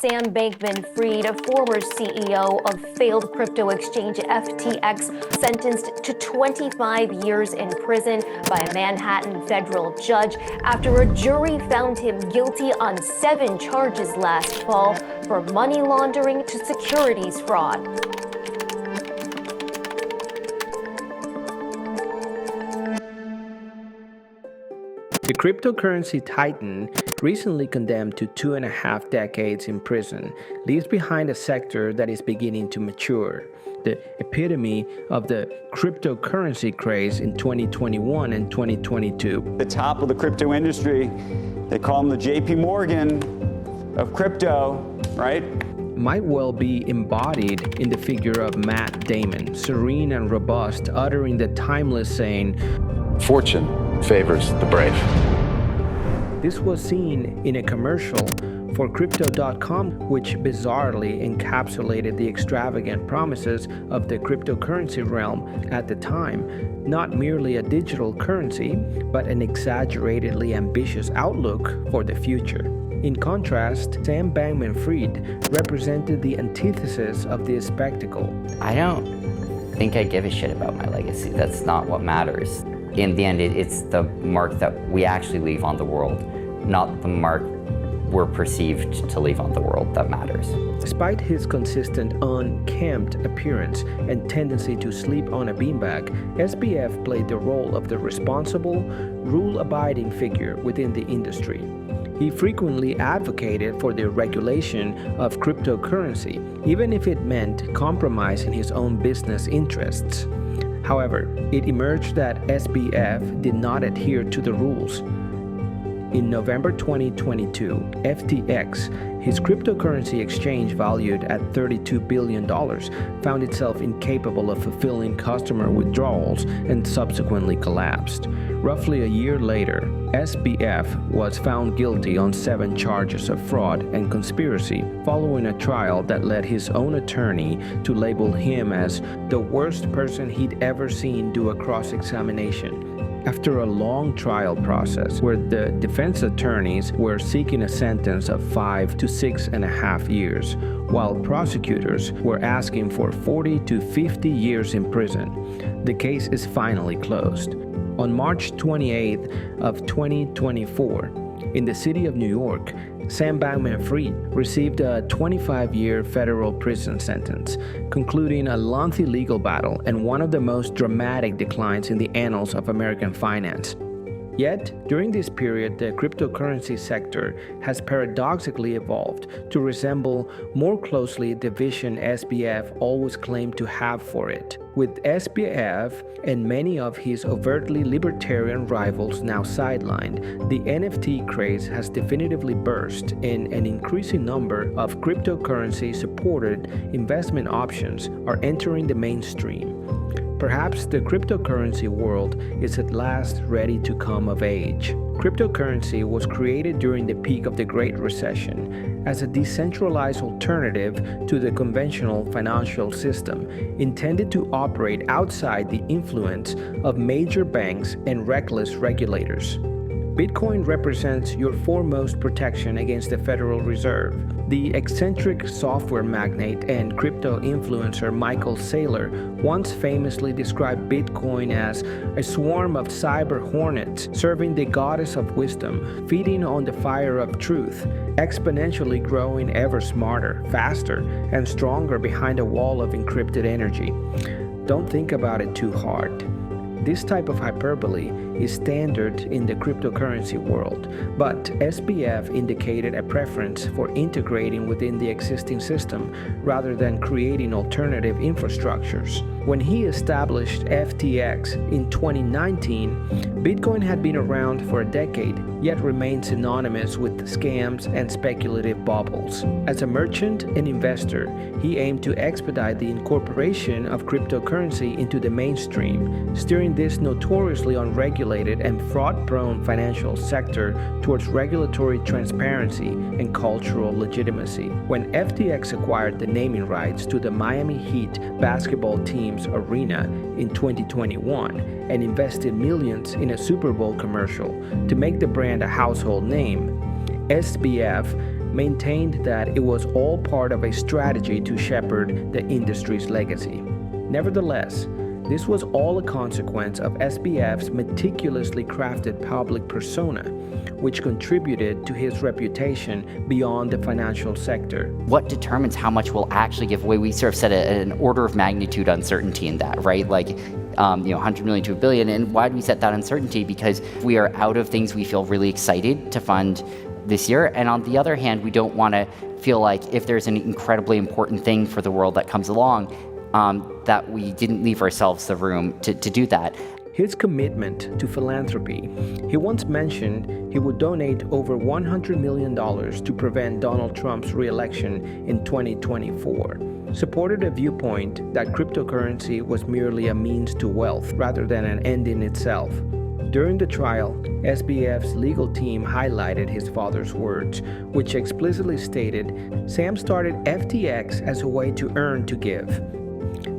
Sam Bankman-Fried, a former CEO of failed crypto exchange FTX, sentenced to 25 years in prison by a Manhattan federal judge after a jury found him guilty on 7 charges last fall for money laundering to securities fraud. The cryptocurrency titan, recently condemned to 2.5 decades in prison, leaves behind a sector that is beginning to mature. The epitome of the cryptocurrency craze in 2021 and 2022. The top of the crypto industry, they call him the JP Morgan of crypto, right? Might well be embodied in the figure of Matt Damon, serene and robust, uttering the timeless saying, "Fortune favors the brave." This was seen in a commercial for Crypto.com, which bizarrely encapsulated the extravagant promises of the cryptocurrency realm at the time, not merely a digital currency, but an exaggeratedly ambitious outlook for the future. In contrast, Sam Bankman-Fried represented the antithesis of this spectacle. I don't think I give a shit about my legacy. That's not what matters. In the end, it's the mark that we actually leave on the world, not the mark we're perceived to leave on the world that matters. Despite his consistent unkempt appearance and tendency to sleep on a beanbag, SBF played the role of the responsible, rule-abiding figure within the industry. He frequently advocated for the regulation of cryptocurrency, even if it meant compromising his own business interests. However, it emerged that SBF did not adhere to the rules. In November 2022, FTX, his cryptocurrency exchange valued at $32 billion, found itself incapable of fulfilling customer withdrawals and subsequently collapsed. Roughly a year later, SBF was found guilty on 7 charges of fraud and conspiracy, following a trial that led his own attorney to label him as the worst person he'd ever seen do a cross-examination. After a long trial process where the defense attorneys were seeking a sentence of 5 to 6.5 years, while prosecutors were asking for 40 to 50 years in prison, the case is finally closed. On March 28th of 2024, in the city of New York, Sam Bankman-Fried received a 25-year federal prison sentence, concluding a lengthy legal battle and one of the most dramatic declines in the annals of American finance. Yet, during this period, the cryptocurrency sector has paradoxically evolved to resemble more closely the vision SBF always claimed to have for it. With SBF and many of his overtly libertarian rivals now sidelined, the NFT craze has definitively burst, and an increasing number of cryptocurrency-supported investment options are entering the mainstream. Perhaps the cryptocurrency world is at last ready to come of age. Cryptocurrency was created during the peak of the Great Recession as a decentralized alternative to the conventional financial system, intended to operate outside the influence of major banks and reckless regulators. Bitcoin represents your foremost protection against the Federal Reserve. The eccentric software magnate and crypto influencer Michael Saylor once famously described Bitcoin as a swarm of cyber hornets serving the goddess of wisdom, feeding on the fire of truth, exponentially growing ever smarter, faster, and stronger behind a wall of encrypted energy. Don't think about it too hard. This type of hyperbole is standard in the cryptocurrency world, but SBF indicated a preference for integrating within the existing system rather than creating alternative infrastructures. When he established FTX in 2019, Bitcoin had been around for a decade, yet remained synonymous with scams and speculative bubbles. As a merchant and investor, he aimed to expedite the incorporation of cryptocurrency into the mainstream, steering this notoriously unregulated and fraud-prone financial sector towards regulatory transparency and cultural legitimacy. When FTX acquired the naming rights to the Miami Heat basketball team's arena in 2021 and invested millions in a Super Bowl commercial to make the brand a household name, SBF maintained that it was all part of a strategy to shepherd the industry's legacy. Nevertheless, this was all a consequence of SBF's meticulously crafted public persona, which contributed to his reputation beyond the financial sector. What determines how much we'll actually give away? We sort of set an order of magnitude uncertainty in that, right? Like, 100 million to $1 billion. And why do we set that uncertainty? Because we are out of things we feel really excited to fund this year. And on the other hand, we don't want to feel like if there's an incredibly important thing for the world that comes along, that we didn't leave ourselves the room to do that. His commitment to philanthropy. He once mentioned he would donate over $100 million to prevent Donald Trump's re-election in 2024. Supported a viewpoint that cryptocurrency was merely a means to wealth rather than an end in itself. During the trial, SBF's legal team highlighted his father's words, which explicitly stated, "Sam started FTX as a way to earn to give."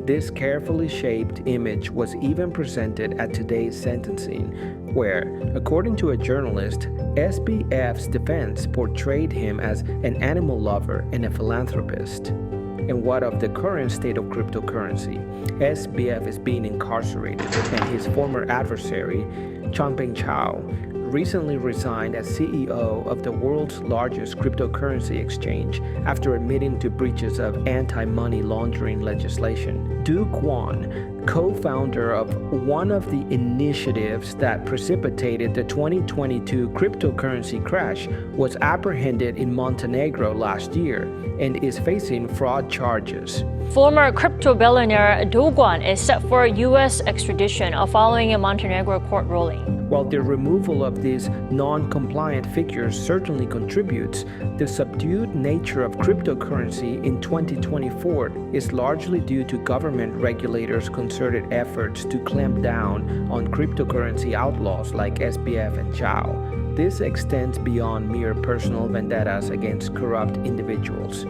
This carefully shaped image was even presented at today's sentencing, where, according to a journalist, SBF's defense portrayed him as an animal lover and a philanthropist. And what of the current state of cryptocurrency? SBF is being incarcerated, and his former adversary, Changpeng Zhao, recently resigned as CEO of the world's largest cryptocurrency exchange after admitting to breaches of anti-money laundering legislation. Du Quan, co-founder of one of the initiatives that precipitated the 2022 cryptocurrency crash, was apprehended in Montenegro last year and is facing fraud charges. Former crypto billionaire Du Quan is set for U.S. extradition following a Montenegro court ruling. While the removal of these non-compliant figures certainly contributes, the subdued nature of cryptocurrency in 2024 is largely due to government regulators' concerted efforts to clamp down on cryptocurrency outlaws like SBF and Zhao. This extends beyond mere personal vendettas against corrupt individuals.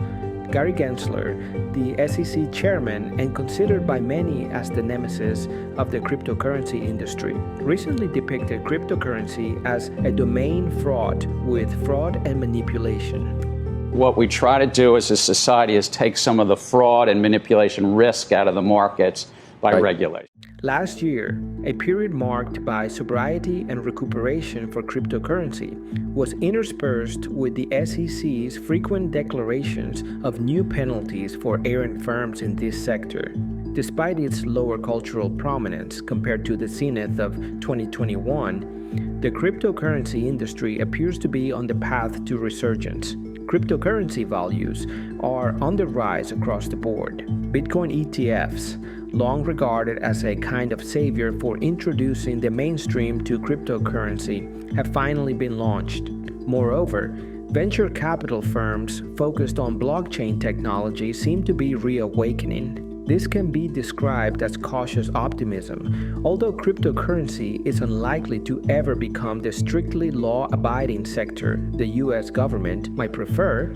Gary Gensler, the SEC chairman and considered by many as the nemesis of the cryptocurrency industry, recently depicted cryptocurrency as a domain fraught with fraud and manipulation. What we try to do as a society is take some of the fraud and manipulation risk out of the markets by regulation. Last year, a period marked by sobriety and recuperation for cryptocurrency was interspersed with the SEC's frequent declarations of new penalties for errant firms in this sector. Despite its lower cultural prominence compared to the zenith of 2021, the cryptocurrency industry appears to be on the path to resurgence. Cryptocurrency values are on the rise across the board. Bitcoin ETFs, long regarded as a kind of savior for introducing the mainstream to cryptocurrency, have finally been launched. Moreover, venture capital firms focused on blockchain technology seem to be reawakening. This can be described as cautious optimism. Although cryptocurrency is unlikely to ever become the strictly law-abiding sector the US government might prefer,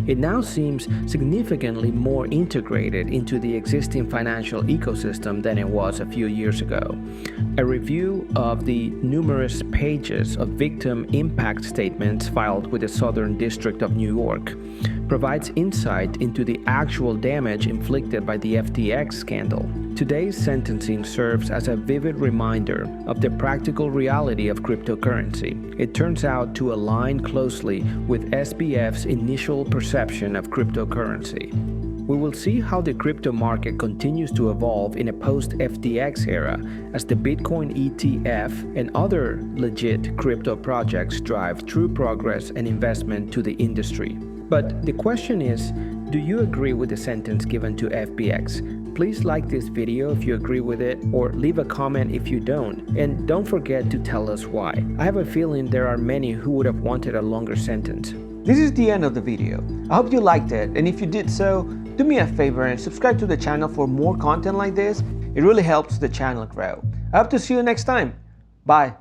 it now seems significantly more integrated into the existing financial ecosystem than it was a few years ago. A review of the numerous pages of victim impact statements filed with the Southern District of New York provides insight into the actual damage inflicted by the FTX scandal. Today's sentencing serves as a vivid reminder of the practical reality of cryptocurrency. It turns out to align closely with SBF's initial perception of cryptocurrency. We will see how the crypto market continues to evolve in a post-FTX era as the Bitcoin ETF and other legit crypto projects drive true progress and investment to the industry. But the question is, do you agree with the sentence given to FBX? Please like this video if you agree with it, or leave a comment if you don't. And don't forget to tell us why. I have a feeling there are many who would have wanted a longer sentence. This is the end of the video. I hope you liked it, and if you did so, do me a favor and subscribe to the channel for more content like this. It really helps the channel grow. I hope to see you next time. Bye.